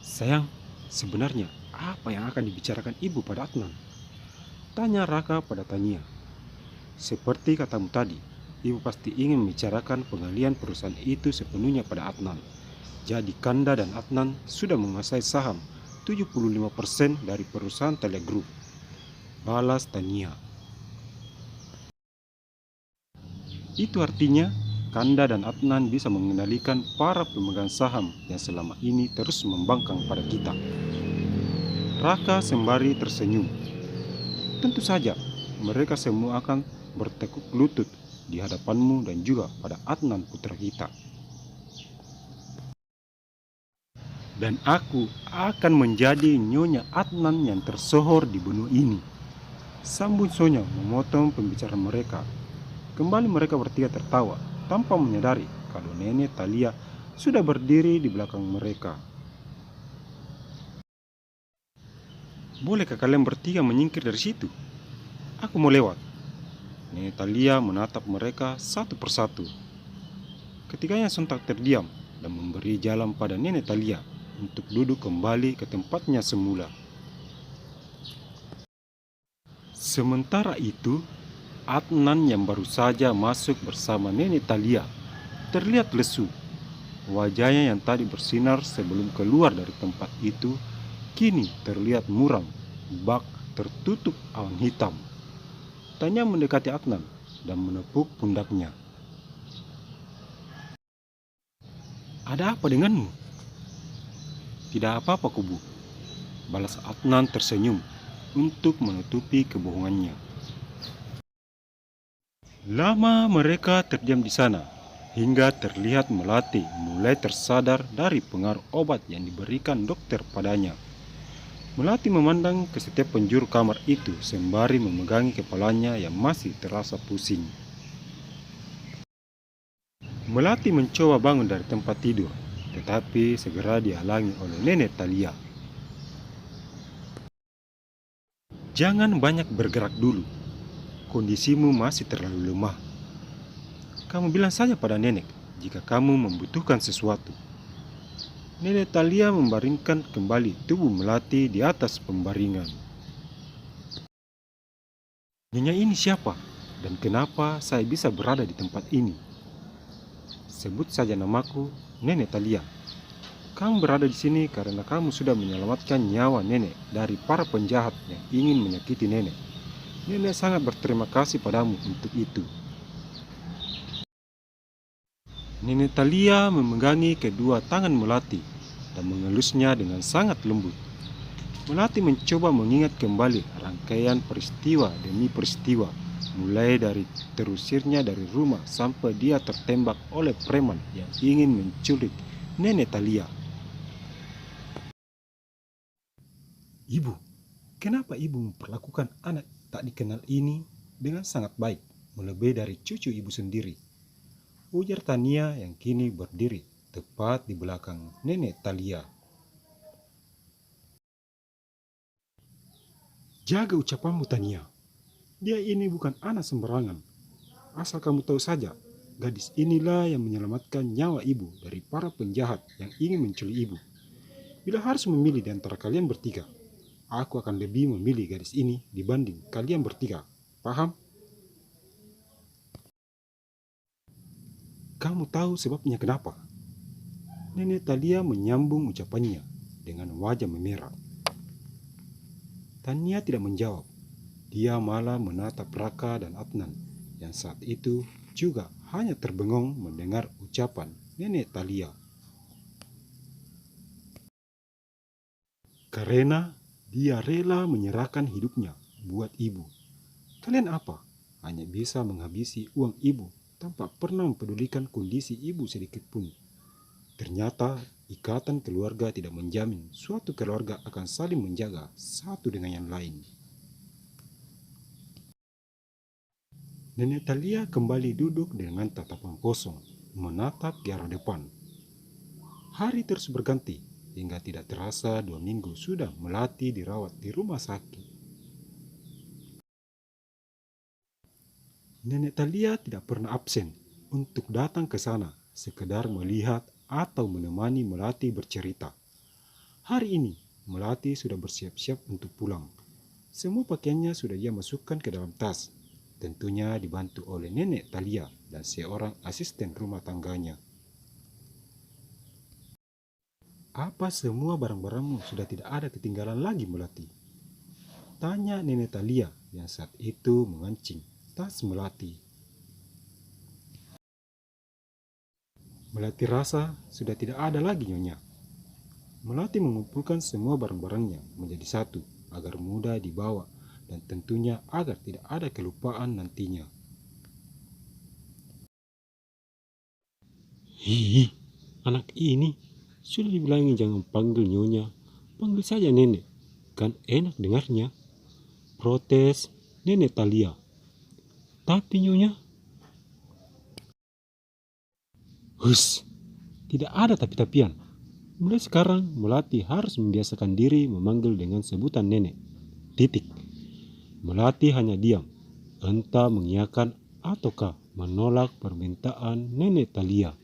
Sayang, sebenarnya apa yang akan dibicarakan ibu pada Adnan? Tanya Raka pada Tania. Seperti katamu tadi, ibu pasti ingin membicarakan pengalihan perusahaan itu sepenuhnya pada Adnan. Jadi Kanda dan Adnan sudah menguasai saham 75% dari perusahaan Thalia Group. Balas Tania. Itu artinya Kanda dan Adnan bisa mengendalikan para pemegang saham yang selama ini terus membangkang pada kita. Raka sembari tersenyum. Tentu saja, mereka semua akan bertekuk lutut di hadapanmu dan juga pada Adnan putra kita. Dan aku akan menjadi Nyonya Adnan yang tersohor di benua ini. Sambut Sonya memotong pembicaraan mereka. Kembali mereka bertiga tertawa tanpa menyadari kalau Nenek Thalia sudah berdiri di belakang mereka. Bolehkah kalian bertiga menyingkir dari situ? Aku mau lewat. Nenek Thalia menatap mereka satu persatu. Ketiganya sontak terdiam dan memberi jalan pada Nenek Thalia untuk duduk kembali ke tempatnya semula. Sementara itu, Adnan yang baru saja masuk bersama Nenek Thalia terlihat lesu. Wajahnya yang tadi bersinar sebelum keluar dari tempat itu kini terlihat muram, bak tertutup awan hitam. Tanya mendekati Adnan dan menepuk pundaknya. Ada apa denganmu? Tidak apa-apa kubu, balas Adnan tersenyum untuk menutupi kebohongannya. Lama mereka terdiam di sana, hingga terlihat Melati mulai tersadar dari pengaruh obat yang diberikan dokter padanya. Melati memandang ke setiap penjuru kamar itu sembari memegangi kepalanya yang masih terasa pusing. Melati mencoba bangun dari tempat tidur, tetapi segera dihalangi oleh Nenek Thalia. Jangan banyak bergerak dulu, kondisimu masih terlalu lemah. Kamu bilang saja pada nenek jika kamu membutuhkan sesuatu. Nenek Thalia membaringkan kembali tubuh Melati di atas pembaringan. Nyonya ini siapa? Dan kenapa saya bisa berada di tempat ini? Sebut saja namaku, Nenek Thalia. Kamu berada di sini karena kamu sudah menyelamatkan nyawa nenek dari para penjahat yang ingin menyakiti nenek. Nenek sangat berterima kasih padamu untuk itu. Nenek Thalia memegangi kedua tangan Melati dan mengelusnya dengan sangat lembut. Melati mencoba mengingat kembali rangkaian peristiwa demi peristiwa, mulai dari terusirnya dari rumah sampai dia tertembak oleh preman yang ingin menculik Nenek Thalia. Ibu, kenapa ibu memperlakukan anak tak dikenal ini dengan sangat baik, melebihi dari cucu ibu sendiri? Ujar Tania yang kini berdiri tepat di belakang Nenek Thalia. Jaga ucapanmu Tania, dia ini bukan anak sembarangan. Asal kamu tahu saja, gadis inilah yang menyelamatkan nyawa ibu dari para penjahat yang ingin menculik ibu. Bila harus memilih di antara kalian bertiga, aku akan lebih memilih gadis ini dibanding kalian bertiga. Paham? Kamu tahu sebabnya kenapa? Nenek Thalia menyambung ucapannya dengan wajah memerah. Tania tidak menjawab. Dia malah menatap Raka dan Adnan yang saat itu juga hanya terbengong mendengar ucapan Nenek Thalia. Karena dia rela menyerahkan hidupnya buat ibu. Kalian apa? Hanya bisa menghabisi uang ibu tanpa pernah mempedulikan kondisi ibu sedikit pun. Ternyata ikatan keluarga tidak menjamin suatu keluarga akan saling menjaga satu dengan yang lain. Nenek Thalia kembali duduk dengan tatapan kosong, menatap ke arah depan. Hari terus berganti, hingga tidak terasa 2 minggu sudah Melati dirawat di rumah sakit. Nenek Thalia tidak pernah absen untuk datang ke sana, sekedar melihat atau menemani Melati bercerita. Hari ini, Melati sudah bersiap-siap untuk pulang. Semua pakaiannya sudah ia masukkan ke dalam tas. Tentunya dibantu oleh nenek Talia dan seorang asisten rumah tangganya. Apa semua barang-barangmu sudah tidak ada ketinggalan lagi, Melati? Tanya nenek Talia yang saat itu mengancing tas Melati. Melati rasa sudah tidak ada lagi, Nyonya. Melati mengumpulkan semua barang-barangnya menjadi satu agar mudah dibawa dan tentunya agar tidak ada kelupaan nantinya. Hihi, anak ini sudah dibilangin jangan panggil Nyonya, panggil saja Nenek, kan enak dengarnya. Protes Nenek Talia. Tapi Nyonya, hus, tidak ada tapi-tapian. Mulai sekarang Melati harus membiasakan diri memanggil dengan sebutan nenek. Titik. Melati hanya diam, entah mengiyakan ataukah menolak permintaan nenek Talia.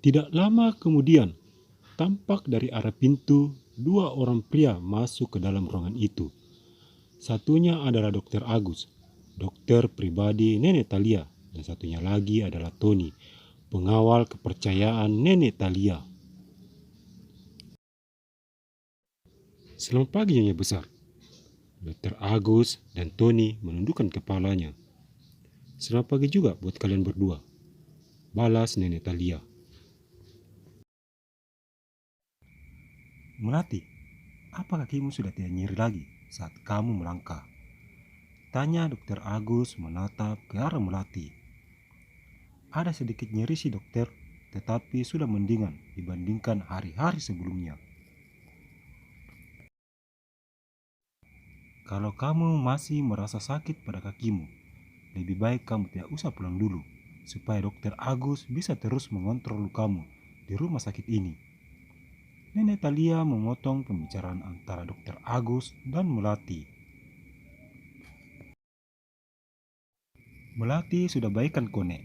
Tidak lama kemudian, tampak dari arah pintu dua orang pria masuk ke dalam ruangan itu. Satunya adalah Dokter Agus, dokter pribadi nenek Talia, dan satunya lagi adalah Tony, pengawal kepercayaan nenek Talia. Selamat pagi Nyonya Besar. Dokter Agus dan Tony menundukkan kepalanya. Selamat pagi juga buat kalian berdua, balas nenek Talia. Melati, apa kakimu sudah tidak nyeri lagi saat kamu melangkah? Tanya Dokter Agus menatap ke arah Melati. Ada sedikit nyeri sih dokter, tetapi sudah mendingan dibandingkan hari-hari sebelumnya. Kalau kamu masih merasa sakit pada kakimu, lebih baik kamu tidak usah pulang dulu, supaya Dokter Agus bisa terus mengontrol lukamu di rumah sakit ini. Nenek Talia memotong pembicaraan antara Dokter Agus dan Melati. Melati sudah baikan Kone.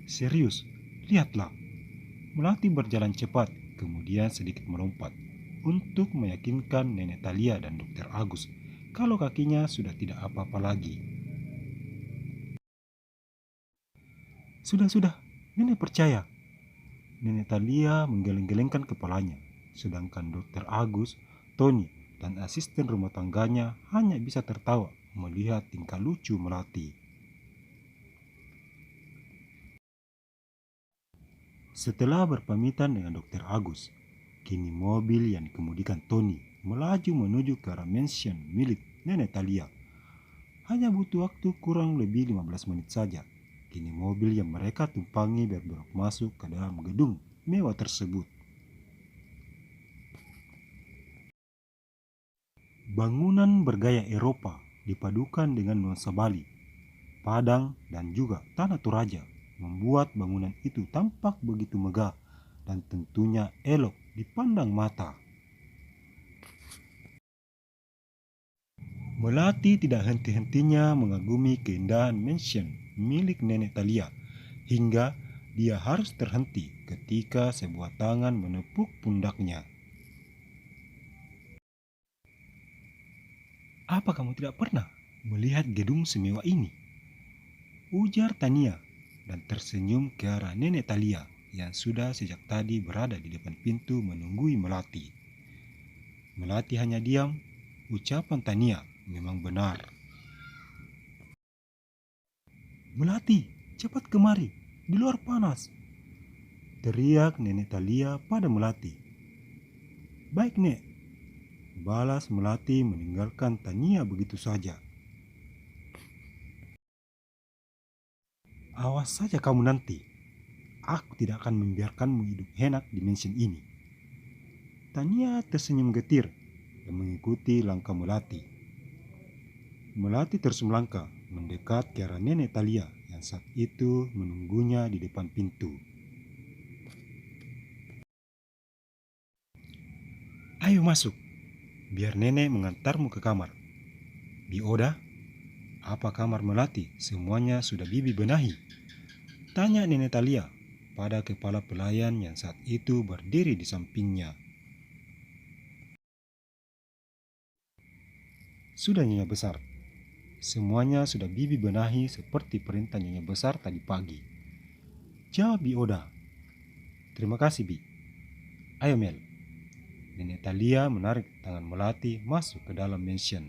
Serius, lihatlah. Melati berjalan cepat, kemudian sedikit melompat, untuk meyakinkan Nenek Talia dan Dokter Agus kalau kakinya sudah tidak apa-apa lagi. Sudah, Nenek percaya. Nenek Talia menggeleng-gelengkan kepalanya, sedangkan Dokter Agus, Tony, dan asisten rumah tangganya hanya bisa tertawa melihat tingkah lucu Melati. Setelah berpamitan dengan Dokter Agus, kini mobil yang dikemudikan Tony melaju menuju ke arah mansion milik Nenek Talia. Hanya butuh waktu kurang lebih 15 menit saja. Kini mobil yang mereka tumpangi berbelok masuk ke dalam gedung mewah tersebut. Bangunan bergaya Eropa dipadukan dengan nuansa Bali, Padang, dan juga Tanah Toraja membuat bangunan itu tampak begitu megah dan tentunya elok dipandang mata. Melati tidak henti-hentinya mengagumi keindahan mansion milik Nenek Talia hingga dia harus terhenti ketika sebuah tangan menepuk pundaknya. Apa kamu tidak pernah melihat gedung semewah ini? Ujar Tania dan tersenyum ke arah Nenek Talia yang sudah sejak tadi berada di depan pintu menunggui Melati. Melati hanya diam. Ucapan Tania memang benar. Melati, cepat kemari, di luar panas, teriak Nenek Talia pada Melati. Baik Nek, balas Melati meninggalkan Tania begitu saja. Awas saja kamu nanti, aku tidak akan membiarkanmu hidup enak di mansion ini. Tania tersenyum getir dan mengikuti langkah Melati. Melati terus melangkah mendekat ke arah Nenek Talia yang saat itu menunggunya di depan pintu. Ayo masuk, biar nenek mengantarmu ke kamar. Bioda, apa kamar Melati? Semuanya sudah bibi benahi. Tanya Nenek Talia. kepada kepala pelayan yang saat itu berdiri di sampingnya. Sudah Nyonya Besar. Semuanya sudah Bibi benahi seperti perintah Nyonya Besar tadi pagi. Jawab Bi Oda. Terima kasih Bi. Ayo Mel. Nenek Thalia menarik tangan Melati masuk ke dalam mansion.